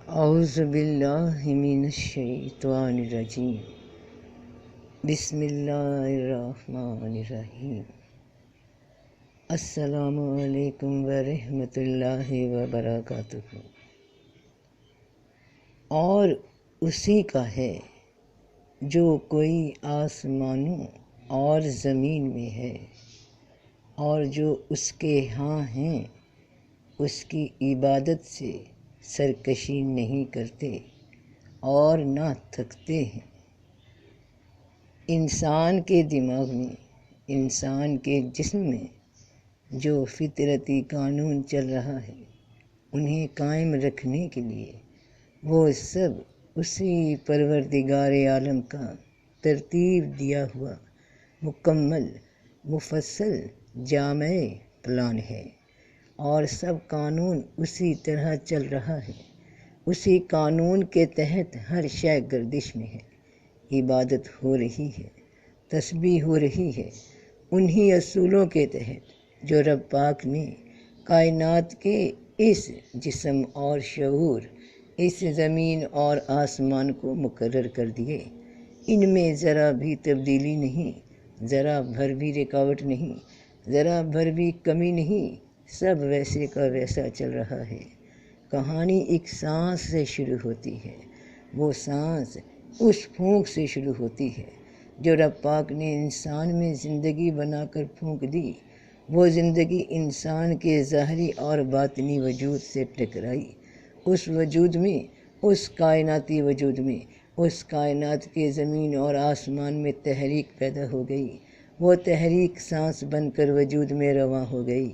اعوذ باللہ من الشیطان الرجیم بسم اللہ الرحمن الرحیم السلام علیکم ورحمۃ اللہ وبرکاتہ۔ اور اسی کا ہے جو کوئی آسمانوں اور زمین میں ہے، اور جو اس کے ہاں ہیں اس کی عبادت سے سرکشی نہیں کرتے اور نہ تھکتے ہیں۔ انسان کے دماغ میں، انسان کے جسم میں جو فطرتی قانون چل رہا ہے، انہیں قائم رکھنے کے لیے وہ سب اسی پروردگار عالم کا ترتیب دیا ہوا مکمل مفصل جامع پلان ہے، اور سب قانون اسی طرح چل رہا ہے۔ اسی قانون کے تحت ہر شے گردش میں ہے، عبادت ہو رہی ہے، تسبیح ہو رہی ہے، انہی اصولوں کے تحت جو رب پاک نے کائنات کے اس جسم اور شعور، اس زمین اور آسمان کو مقرر کر دیے۔ ان میں ذرا بھی تبدیلی نہیں، ذرا بھر بھی رکاوٹ نہیں، ذرا بھر بھی کمی نہیں، سب ویسے کا ویسا چل رہا ہے۔ کہانی ایک سانس سے شروع ہوتی ہے، وہ سانس اس پھونک سے شروع ہوتی ہے جو رب پاک نے انسان میں زندگی بنا کر پھونک دی۔ وہ زندگی انسان کے ظاہری اور باطنی وجود سے ٹکرائی۔ اس وجود میں، اس کائناتی وجود میں، اس کائنات کے زمین اور آسمان میں تحریک پیدا ہو گئی۔ وہ تحریک سانس بن کر وجود میں رواں ہو گئی۔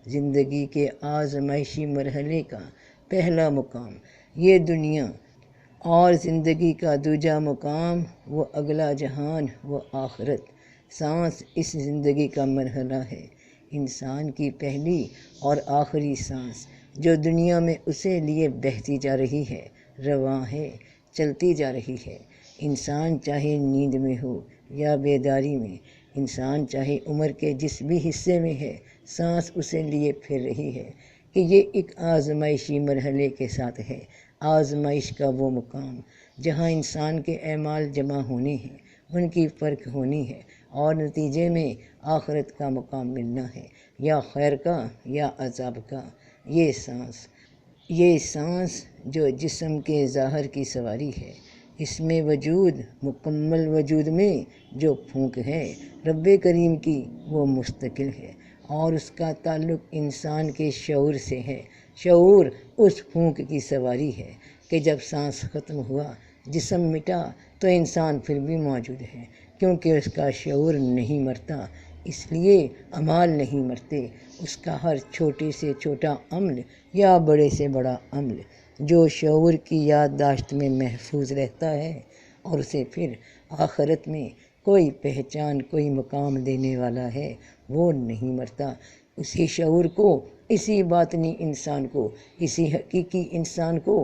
زندگی کے آزمائشی مرحلے کا پہلا مقام یہ دنیا، اور زندگی کا دوجا مقام وہ اگلا جہان، وہ آخرت۔ سانس اس زندگی کا مرحلہ ہے، انسان کی پہلی اور آخری سانس جو دنیا میں اسے لیے بہتی جا رہی ہے، رواں ہے، چلتی جا رہی ہے۔ انسان چاہے نیند میں ہو یا بیداری میں، انسان چاہے عمر کے جس بھی حصے میں ہے، سانس اسے لیے پھر رہی ہے کہ یہ ایک آزمائشی مرحلے کے ساتھ ہے۔ آزمائش کا وہ مقام جہاں انسان کے اعمال جمع ہونے ہیں، ان کی پرکھ ہونی ہے، اور نتیجے میں آخرت کا مقام ملنا ہے، یا خیر کا یا عذاب کا۔ یہ سانس جو جسم کے ظاہر کی سواری ہے، اس میں وجود، مکمل وجود میں جو پھونک ہے رب کریم کی، وہ مستقل ہے، اور اس کا تعلق انسان کے شعور سے ہے۔ شعور اس پھونک کی سواری ہے کہ جب سانس ختم ہوا، جسم مٹا، تو انسان پھر بھی موجود ہے، کیونکہ اس کا شعور نہیں مرتا، اس لیے اعمال نہیں مرتے۔ اس کا ہر چھوٹے سے چھوٹا عمل یا بڑے سے بڑا عمل جو شعور کی یادداشت میں محفوظ رہتا ہے، اور اسے پھر آخرت میں کوئی پہچان، کوئی مقام دینے والا ہے، وہ نہیں مرتا۔ اسی شعور کو، اسی باطنی انسان کو، اسی حقیقی انسان کو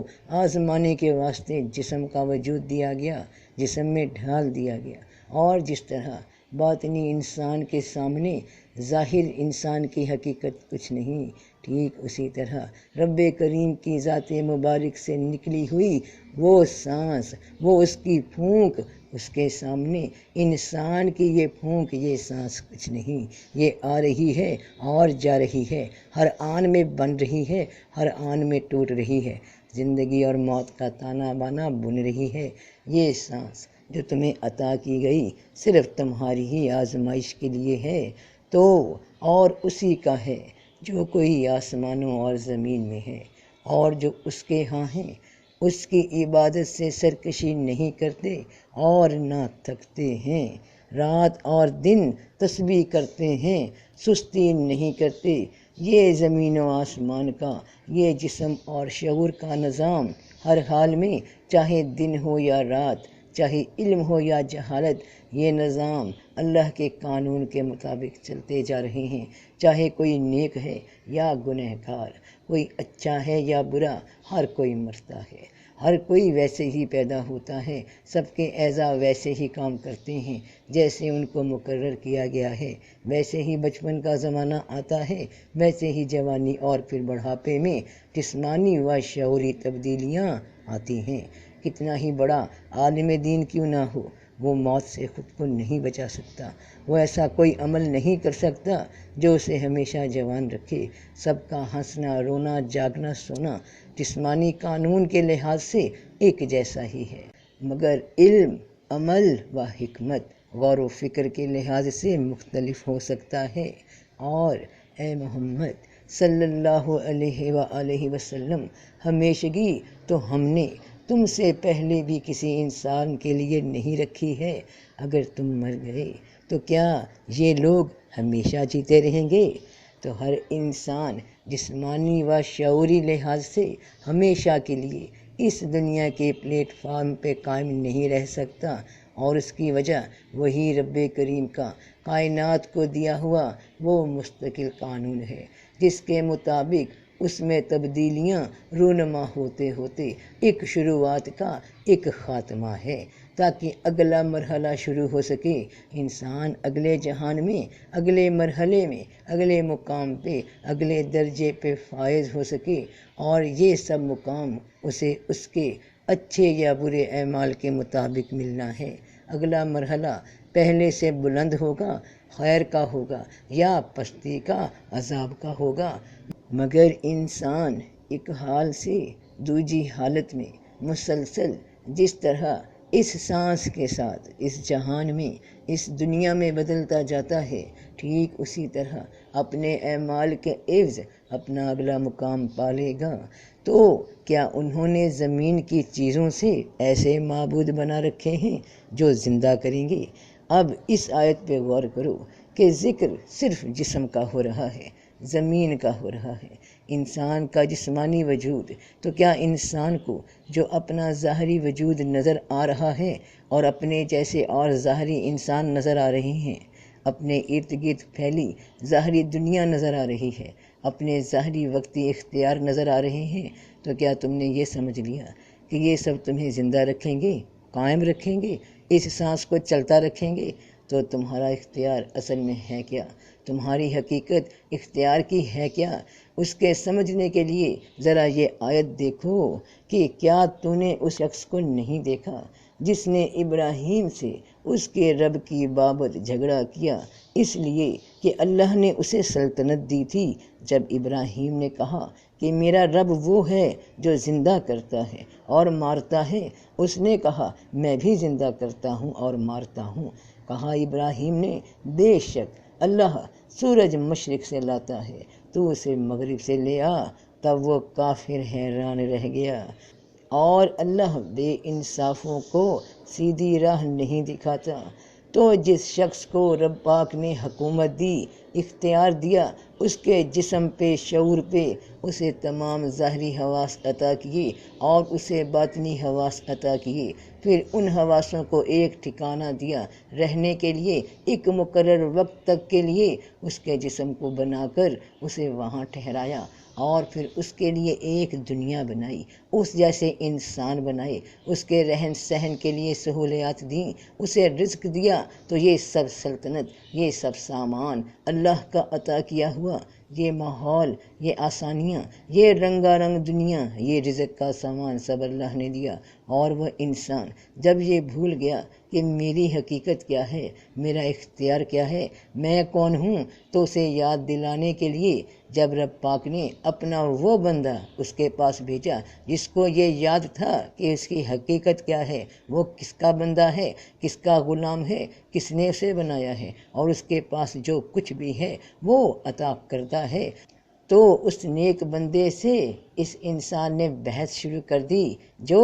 آزمانے کے واسطے جسم کا وجود دیا گیا، جسم میں ڈھال دیا گیا۔ اور جس طرح باطنی انسان کے سامنے ظاہر انسان کی حقیقت کچھ نہیں، ٹھیک اسی طرح رب کریم کی ذات مبارک سے نکلی ہوئی وہ سانس، وہ اس کی پھونک، اس کے سامنے انسان کی یہ پھونک، یہ سانس کچھ نہیں۔ یہ آ رہی ہے اور جا رہی ہے، ہر آن میں بن رہی ہے، ہر آن میں ٹوٹ رہی ہے، زندگی اور موت کا تانا بانا بن رہی ہے۔ یہ سانس جو تمہیں عطا کی گئی صرف تمہاری ہی آزمائش کے لیے ہے، تو اور اسی کا ہے جو کوئی آسمانوں اور زمین میں ہے، اور جو اس کے ہاں ہیں اس کی عبادت سے سرکشی نہیں کرتے اور نہ تھکتے ہیں، رات اور دن تسبیح کرتے ہیں، سستی نہیں کرتے۔ یہ زمین و آسمان کا، یہ جسم اور شعور کا نظام ہر حال میں، چاہے دن ہو یا رات، چاہے علم ہو یا جہالت، یہ نظام اللہ کے قانون کے مطابق چلتے جا رہے ہیں۔ چاہے کوئی نیک ہے یا گنہگار، کوئی اچھا ہے یا برا، ہر کوئی مرتا ہے، ہر کوئی ویسے ہی پیدا ہوتا ہے، سب کے اعضاء ویسے ہی کام کرتے ہیں جیسے ان کو مقرر کیا گیا ہے۔ ویسے ہی بچپن کا زمانہ آتا ہے، ویسے ہی جوانی اور پھر بڑھاپے میں جسمانی و شعوری تبدیلیاں آتی ہیں۔ کتنا ہی بڑا عالم دین کیوں نہ ہو، وہ موت سے خود کو نہیں بچا سکتا۔ وہ ایسا کوئی عمل نہیں کر سکتا جو اسے ہمیشہ جوان رکھے۔ سب کا ہنسنا، رونا، جاگنا، سونا جسمانی قانون کے لحاظ سے ایک جیسا ہی ہے، مگر علم، عمل و حکمت، غور و فکر کے لحاظ سے مختلف ہو سکتا ہے۔ اور اے محمد صلی اللہ علیہ وآلہ وسلم، ہمیشگی تو ہم نے تم سے پہلے بھی کسی انسان کے لیے نہیں رکھی ہے۔ اگر تم مر گئے تو کیا یہ لوگ ہمیشہ جیتے رہیں گے؟ تو ہر انسان جسمانی و شعوری لحاظ سے ہمیشہ کے لیے اس دنیا کے پلیٹ فارم پہ قائم نہیں رہ سکتا، اور اس کی وجہ وہی رب کریم کا کائنات کو دیا ہوا وہ مستقل قانون ہے، جس کے مطابق اس میں تبدیلیاں رونما ہوتے ہوتے ایک شروعات کا ایک خاتمہ ہے، تاکہ اگلا مرحلہ شروع ہو سکے۔ انسان اگلے جہان میں، اگلے مرحلے میں، اگلے مقام پہ، اگلے درجے پہ فائز ہو سکے، اور یہ سب مقام اسے اس کے اچھے یا برے اعمال کے مطابق ملنا ہے۔ اگلا مرحلہ پہلے سے بلند ہوگا، خیر کا ہوگا یا پستی کا، عذاب کا ہوگا، مگر انسان ایک حال سے دوسری حالت میں مسلسل جس طرح اس سانس کے ساتھ اس جہان میں، اس دنیا میں بدلتا جاتا ہے، ٹھیک اسی طرح اپنے اعمال کے عوض اپنا اگلا مقام پالے گا۔ تو کیا انہوں نے زمین کی چیزوں سے ایسے معبود بنا رکھے ہیں جو زندہ کریں گے؟ اب اس آیت پہ غور کرو کہ ذکر صرف جسم کا ہو رہا ہے، زمین کا ہو رہا ہے، انسان کا جسمانی وجود۔ تو کیا انسان کو جو اپنا ظاہری وجود نظر آ رہا ہے اور اپنے جیسے اور ظاہری انسان نظر آ رہے ہیں، اپنے ارد گرد پھیلی ظاہری دنیا نظر آ رہی ہے، اپنے ظاہری وقتی اختیار نظر آ رہے ہیں، تو کیا تم نے یہ سمجھ لیا کہ یہ سب تمہیں زندہ رکھیں گے، قائم رکھیں گے، اس سانس کو چلتا رکھیں گے؟ تو تمہارا اختیار اصل میں ہے کیا؟ تمہاری حقیقت اختیار کی ہے کیا؟ اس کے سمجھنے کے لیے ذرا یہ آیت دیکھو کہ کیا تو نے اس شخص کو نہیں دیکھا جس نے ابراہیم سے اس کے رب کی بابت جھگڑا کیا، اس لیے کہ اللہ نے اسے سلطنت دی تھی۔ جب ابراہیم نے کہا کہ میرا رب وہ ہے جو زندہ کرتا ہے اور مارتا ہے، اس نے کہا میں بھی زندہ کرتا ہوں اور مارتا ہوں۔ کہا ابراہیم نے بے شک اللہ سورج مشرق سے لاتا ہے، تو اسے مغرب سے لے آ۔ تب وہ کافر حیران رہ گیا، اور اللہ بے انصافوں کو سیدھی راہ نہیں دکھاتا۔ تو جس شخص کو رب پاک نے حکومت دی، اختیار دیا، اس کے جسم پہ، شعور پہ، اسے تمام ظاہری حواس عطا کیے اور اسے باطنی حواس عطا کیے، پھر ان حواسوں کو ایک ٹھکانہ دیا رہنے کے لیے، ایک مقرر وقت تک کے لیے اس کے جسم کو بنا کر اسے وہاں ٹھہرایا، اور پھر اس کے لیے ایک دنیا بنائی، اس جیسے انسان بنائے، اس کے رہن سہن کے لیے سہولیات دیں، اسے رزق دیا۔ تو یہ سب سلطنت، یہ سب سامان اللہ کا عطا کیا ہوا، یہ ماحول، یہ آسانیاں، یہ رنگا رنگ دنیا، یہ رزق کا سامان سب اللہ نے دیا۔ اور وہ انسان جب یہ بھول گیا کہ میری حقیقت کیا ہے، میرا اختیار کیا ہے، میں کون ہوں، تو اسے یاد دلانے کے لیے جب رب پاک نے اپنا وہ بندہ اس کے پاس بھیجا جس کو یہ یاد تھا کہ اس کی حقیقت کیا ہے، وہ کس کا بندہ ہے، کس کا غلام ہے، کس نے اسے بنایا ہے، اور اس کے پاس جو کچھ بھی ہے وہ عطا کرتا ہے، تو اس نیک بندے سے اس انسان نے بحث شروع کر دی جو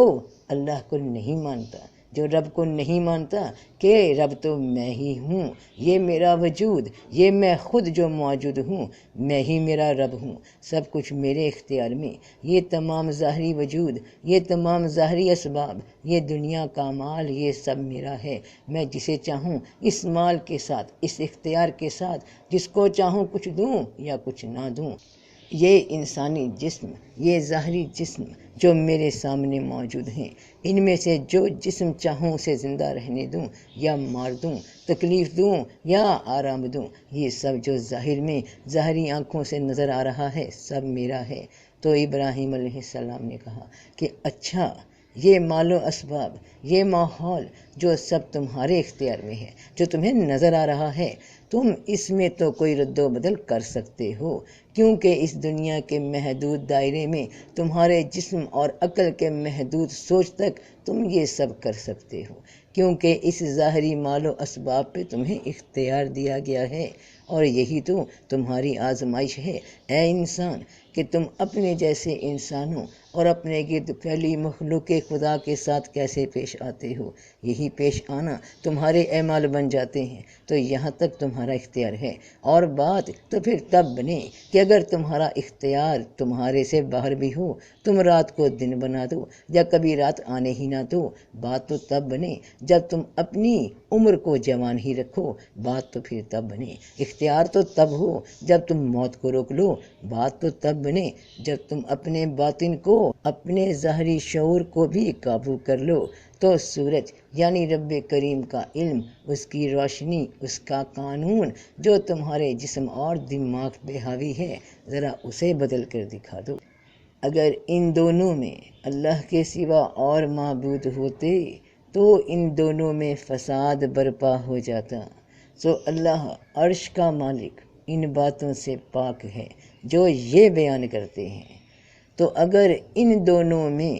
اللہ کو نہیں مانتا، جو رب کو نہیں مانتا کہ رب تو میں ہی ہوں، یہ میرا وجود، یہ میں خود جو موجود ہوں، میں ہی میرا رب ہوں، سب کچھ میرے اختیار میں، یہ تمام ظاہری وجود، یہ تمام ظاہری اسباب، یہ دنیا کا مال، یہ سب میرا ہے، میں جسے چاہوں اس مال کے ساتھ، اس اختیار کے ساتھ، جس کو چاہوں کچھ دوں یا کچھ نہ دوں۔ یہ انسانی جسم، یہ ظاہری جسم جو میرے سامنے موجود ہیں، ان میں سے جو جسم چاہوں اسے زندہ رہنے دوں یا مار دوں، تکلیف دوں یا آرام دوں، یہ سب جو ظاہر میں ظاہری آنکھوں سے نظر آ رہا ہے سب میرا ہے۔ تو ابراہیم علیہ السلام نے کہا کہ اچھا یہ مال و اسباب، یہ ماحول جو سب تمہارے اختیار میں ہے، جو تمہیں نظر آ رہا ہے، تم اس میں تو کوئی رد و بدل کر سکتے ہو، کیونکہ اس دنیا کے محدود دائرے میں تمہارے جسم اور عقل کے محدود سوچ تک تم یہ سب کر سکتے ہو، کیونکہ اس ظاہری مال و اسباب پہ تمہیں اختیار دیا گیا ہے۔ اور یہی تو تمہاری آزمائش ہے اے انسان، کہ تم اپنے جیسے انسانوں اور اپنے گرد پھیلی مخلوق خدا کے ساتھ کیسے پیش آتے ہو۔ یہی پیش آنا تمہارے اعمال بن جاتے ہیں، تو یہاں تک تمہارا اختیار ہے۔ اور بات تو پھر تب بنے کہ اگر تمہارا اختیار تمہارے سے باہر بھی ہو، تم رات کو دن بنا دو یا کبھی رات آنے ہی نہ دو، بات تو تب بنے جب تم اپنی عمر کو جوان ہی رکھو، بات تو پھر تب بنے۔ اختیار تو تب ہو جب تم موت کو روک لو، بات تو تب بنے جب تم اپنے باطن کو، اپنے ظاہری شعور کو بھی قابو کر لو۔ تو سورج یعنی رب کریم کا علم، اس کی روشنی، اس کا قانون جو تمہارے جسم اور دماغ پہ حاوی ہے، ذرا اسے بدل کر دکھا دو۔ اگر ان دونوں میں اللہ کے سوا اور معبود ہوتے تو ان دونوں میں فساد برپا ہو جاتا۔ سو اللہ عرش کا مالک ان باتوں سے پاک ہے جو یہ بیان کرتے ہیں۔ تو اگر ان دونوں میں،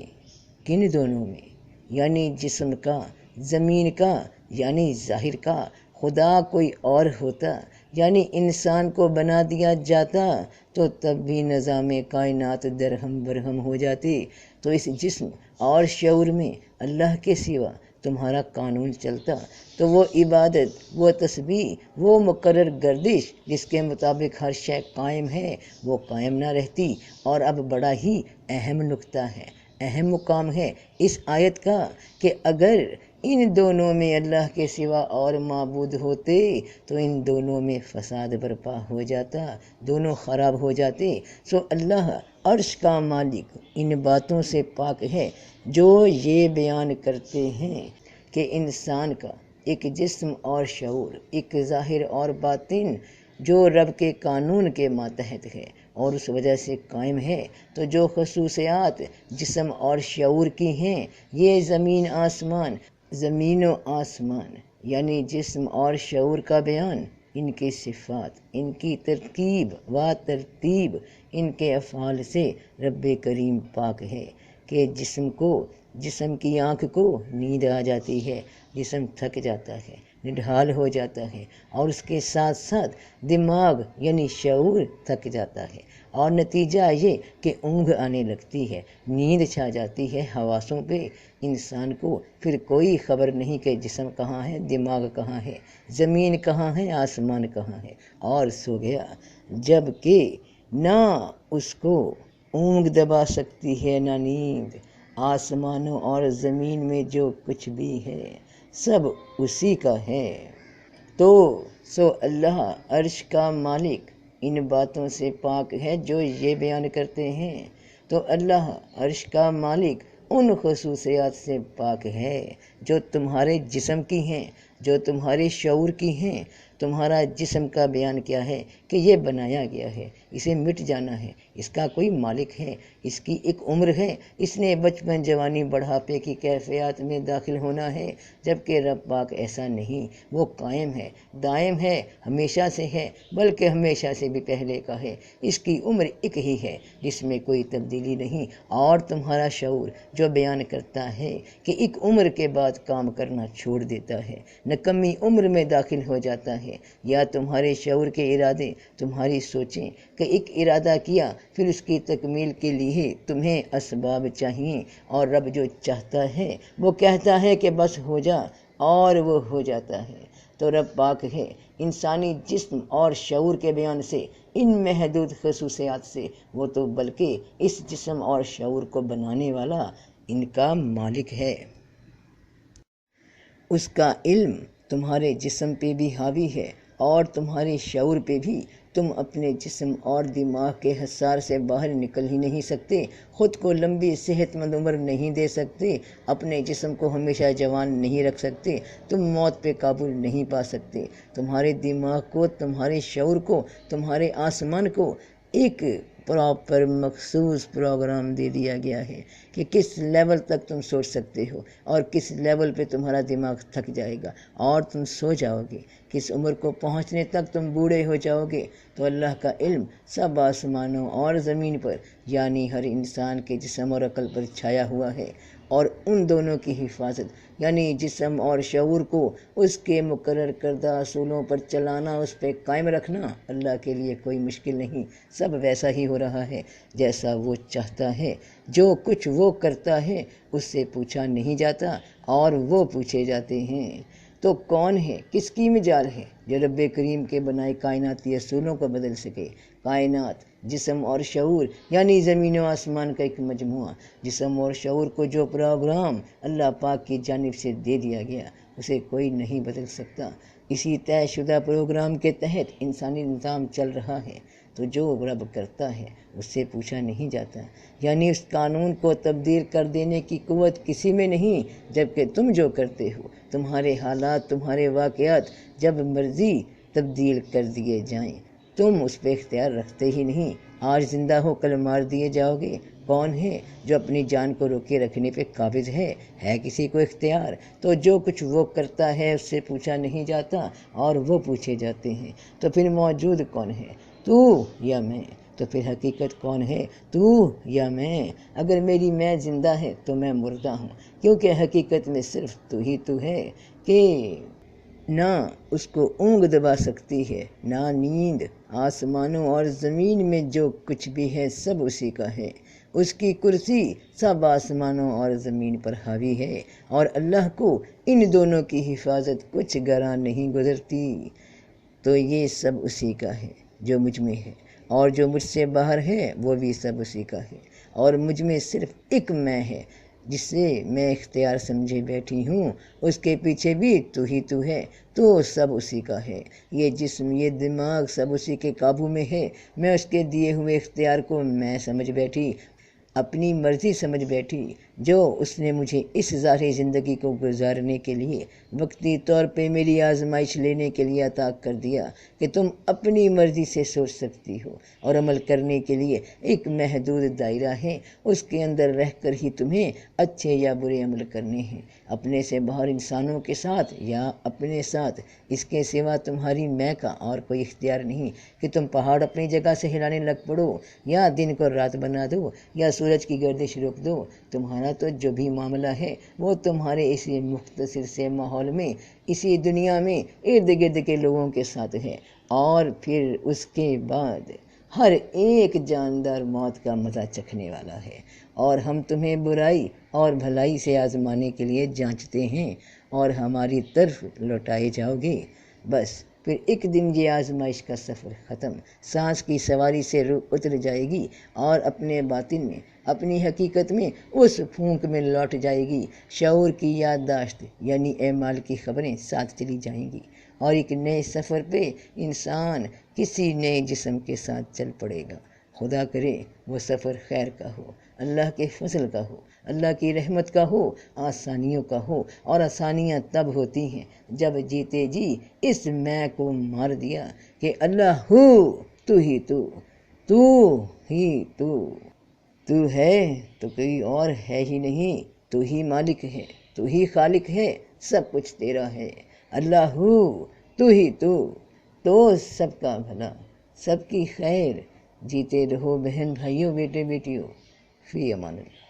کن دونوں میں؟ یعنی جسم کا، زمین کا، یعنی ظاہر کا، خدا کوئی اور ہوتا، یعنی انسان کو بنا دیا جاتا، تو تب بھی نظام کائنات درہم برہم ہو جاتی۔ تو اس جسم اور شعور میں اللہ کے سوا تمہارا قانون چلتا، تو وہ عبادت، وہ تسبیح، وہ مقرر گردش جس کے مطابق ہر شے قائم ہے، وہ قائم نہ رہتی۔ اور اب بڑا ہی اہم نقطہ ہے، اہم مقام ہے اس آیت کا، کہ اگر ان دونوں میں اللہ کے سوا اور معبود ہوتے تو ان دونوں میں فساد برپا ہو جاتا، دونوں خراب ہو جاتے۔ سو اللہ عرش کا مالک ان باتوں سے پاک ہے جو یہ بیان کرتے ہیں کہ انسان کا ایک جسم اور شعور، ایک ظاہر اور باطن جو رب کے قانون کے ماتحت ہے اور اس وجہ سے قائم ہے، تو جو خصوصیات جسم اور شعور کی ہیں، یہ زمین و آسمان یعنی جسم اور شعور کا بیان، ان کی صفات، ان کی ترکیب و ترتیب، ان کے افعال سے رب کریم پاک ہے۔ کہ جسم کی آنکھ کو نیند آ جاتی ہے، جسم تھک جاتا ہے، نڈھال ہو جاتا ہے، اور اس کے ساتھ ساتھ دماغ یعنی شعور تھک جاتا ہے، اور نتیجہ یہ کہ اونگ آنے لگتی ہے، نیند چھا جاتی ہے حواسوں پہ۔ انسان کو پھر کوئی خبر نہیں کہ جسم کہاں ہے، دماغ کہاں ہے، زمین کہاں ہے، آسمان کہاں ہے، اور سو گیا، جب کہ نہ اس کو اونگ دبا سکتی ہے نہ نیند۔ آسمانوں اور زمین میں جو کچھ بھی ہے سب اسی کا ہے۔ تو سو اللہ عرش کا مالک ان باتوں سے پاک ہے جو یہ بیان کرتے ہیں۔ تو اللہ عرش کا مالک ان خصوصیات سے پاک ہے جو تمہارے جسم کی ہیں، جو تمہارے شعور کی ہیں۔ تمہارا جسم کا بیان کیا ہے کہ یہ بنایا گیا ہے، اسے مٹ جانا ہے، اس کا کوئی مالک ہے، اس کی ایک عمر ہے، اس نے بچپن، جوانی، بڑھاپے کی کیفیات میں داخل ہونا ہے، جبکہ رب پاک ایسا نہیں، وہ قائم ہے، دائم ہے، ہمیشہ سے ہے، بلکہ ہمیشہ سے بھی پہلے کا ہے۔ اس کی عمر ایک ہی ہے جس میں کوئی تبدیلی نہیں۔ اور تمہارا شعور جو بیان کرتا ہے کہ ایک عمر کے بعد کام کرنا چھوڑ دیتا ہے، نکمی عمر میں داخل ہو جاتا ہے، یا تمہارے شعور کے ارادے، تمہاری سوچیں کہ ایک ارادہ کیا، پھر اس کی تکمیل کے لیے تمہیں اسباب چاہیے، اور رب جو چاہتا ہے وہ کہتا ہے کہ بس ہو جا، اور وہ ہو جاتا ہے۔ تو رب پاک ہے انسانی جسم اور شعور کے بیان سے، ان محدود خصوصیات سے، وہ تو بلکہ اس جسم اور شعور کو بنانے والا، ان کا مالک ہے۔ اس کا علم تمہارے جسم پہ بھی حاوی ہے اور تمہارے شعور پہ بھی۔ تم اپنے جسم اور دماغ کے حصار سے باہر نکل ہی نہیں سکتے، خود کو لمبی صحت مند عمر نہیں دے سکتے، اپنے جسم کو ہمیشہ جوان نہیں رکھ سکتے، تم موت پہ قابو نہیں پا سکتے۔ تمہارے دماغ کو، تمہارے شعور کو، تمہارے آسمان کو ایک پراپر مخصوص پروگرام دے دیا گیا ہے کہ کس لیول تک تم سوچ سکتے ہو اور کس لیول پہ تمہارا دماغ تھک جائے گا اور تم سو جاؤ گے، کس عمر کو پہنچنے تک تم بوڑھے ہو جاؤ گے۔ تو اللہ کا علم سب آسمانوں اور زمین پر یعنی ہر انسان کے جسم اور عقل پر چھایا ہوا ہے، اور ان دونوں کی حفاظت یعنی جسم اور شعور کو اس کے مقرر کردہ اصولوں پر چلانا، اس پہ قائم رکھنا اللہ کے لیے کوئی مشکل نہیں۔ سب ویسا ہی ہو رہا ہے جیسا وہ چاہتا ہے۔ جو کچھ وہ کرتا ہے اس سے پوچھا نہیں جاتا اور وہ پوچھے جاتے ہیں۔ تو کون ہے، کس کی مجال ہے جو رب کریم کے بنائے کائناتی اصولوں کو بدل سکے؟ کائنات، جسم اور شعور یعنی زمین و آسمان کا ایک مجموعہ۔ جسم اور شعور کو جو پروگرام اللہ پاک کی جانب سے دے دیا گیا اسے کوئی نہیں بدل سکتا۔ اسی طے شدہ پروگرام کے تحت انسانی نظام چل رہا ہے۔ تو جو رب کرتا ہے اس سے پوچھا نہیں جاتا، یعنی اس قانون کو تبدیل کر دینے کی قوت کسی میں نہیں، جبکہ تم جو کرتے ہو تمہارے حالات، تمہارے واقعات جب مرضی تبدیل کر دیے جائیں تم اس پہ اختیار رکھتے ہی نہیں۔ آج زندہ ہو کل مار دیے جاؤ گے۔ کون ہے جو اپنی جان کو روکے رکھنے پہ قابض ہے کسی کو اختیار؟ تو جو کچھ وہ کرتا ہے اس سے پوچھا نہیں جاتا اور وہ پوچھے جاتے ہیں۔ تو پھر موجود کون ہے، تو یا میں؟ تو پھر حقیقت کون ہے، تو یا میں؟ اگر میری میں زندہ ہے تو میں مردہ ہوں، کیونکہ حقیقت میں صرف تو ہی تو ہے کہ نہ اس کو اونگ دبا سکتی ہے نہ نیند۔ آسمانوں اور زمین میں جو کچھ بھی ہے سب اسی کا ہے۔ اس کی کرسی سب آسمانوں اور زمین پر حاوی ہے، اور اللہ کو ان دونوں کی حفاظت کچھ گراں نہیں گزرتی۔ تو یہ سب اسی کا ہے جو مجھ میں ہے، اور جو مجھ سے باہر ہے وہ بھی سب اسی کا ہے، اور مجھ میں صرف ایک میں ہے جسے میں اختیار سمجھے بیٹھی ہوں، اس کے پیچھے بھی تو ہی تو ہے۔ تو سب اسی کا ہے۔ یہ جسم، یہ دماغ سب اسی کے قابو میں ہے۔ میں اس کے دیے ہوئے اختیار کو میں سمجھ بیٹھی، اپنی مرضی سمجھ بیٹھی، جو اس نے مجھے اس ظاہری زندگی کو گزارنے کے لیے وقتی طور پہ میری آزمائش لینے کے لیے عطا کر دیا کہ تم اپنی مرضی سے سوچ سکتی ہو، اور عمل کرنے کے لیے ایک محدود دائرہ ہے، اس کے اندر رہ کر ہی تمہیں اچھے یا برے عمل کرنے ہیں، اپنے سے باہر انسانوں کے ساتھ یا اپنے ساتھ۔ اس کے سوا تمہاری میں کا اور کوئی اختیار نہیں کہ تم پہاڑ اپنی جگہ سے ہلانے لگ پڑو، یا دن کو رات بنا دو، یا سورج کی گردش روک دو۔ تمہارا تو جو بھی معاملہ ہے وہ تمہارے اسی مختصر سے ماحول میں، اسی دنیا میں ارد گرد کے لوگوں کے ساتھ ہے، اور پھر اس کے بعد ہر ایک جاندار موت کا مزہ چکھنے والا ہے، اور ہم تمہیں برائی اور بھلائی سے آزمانے کے لیے جانچتے ہیں، اور ہماری طرف لوٹائے جاؤ گے۔ بس پھر ایک دن یہ آزمائش کا سفر ختم، سانس کی سواری سے روح اتر جائے گی اور اپنے باطن میں، اپنی حقیقت میں اس پھونک میں لوٹ جائے گی۔ شعور کی یادداشت یعنی اعمال کی خبریں ساتھ چلی جائیں گی، اور ایک نئے سفر پہ انسان کسی نئے جسم کے ساتھ چل پڑے گا۔ خدا کرے وہ سفر خیر کا ہو، اللہ کے فضل کا ہو، اللہ کی رحمت کا ہو، آسانیوں کا ہو، اور آسانیاں تب ہوتی ہیں جب جیتے جی اس میں کو مار دیا کہ اللہ ہو، تو ہی تو ہی تو ہے، تو کوئی اور ہے ہی نہیں، تو ہی مالک ہے، تو ہی خالق ہے، سب کچھ تیرا ہے۔ اللہ ہو، تو ہی تو سب کا بھلا، سب کی خیر۔ جیتے رہو بہن بھائیوں، بیٹے بیٹیوں، فی امان اللہ۔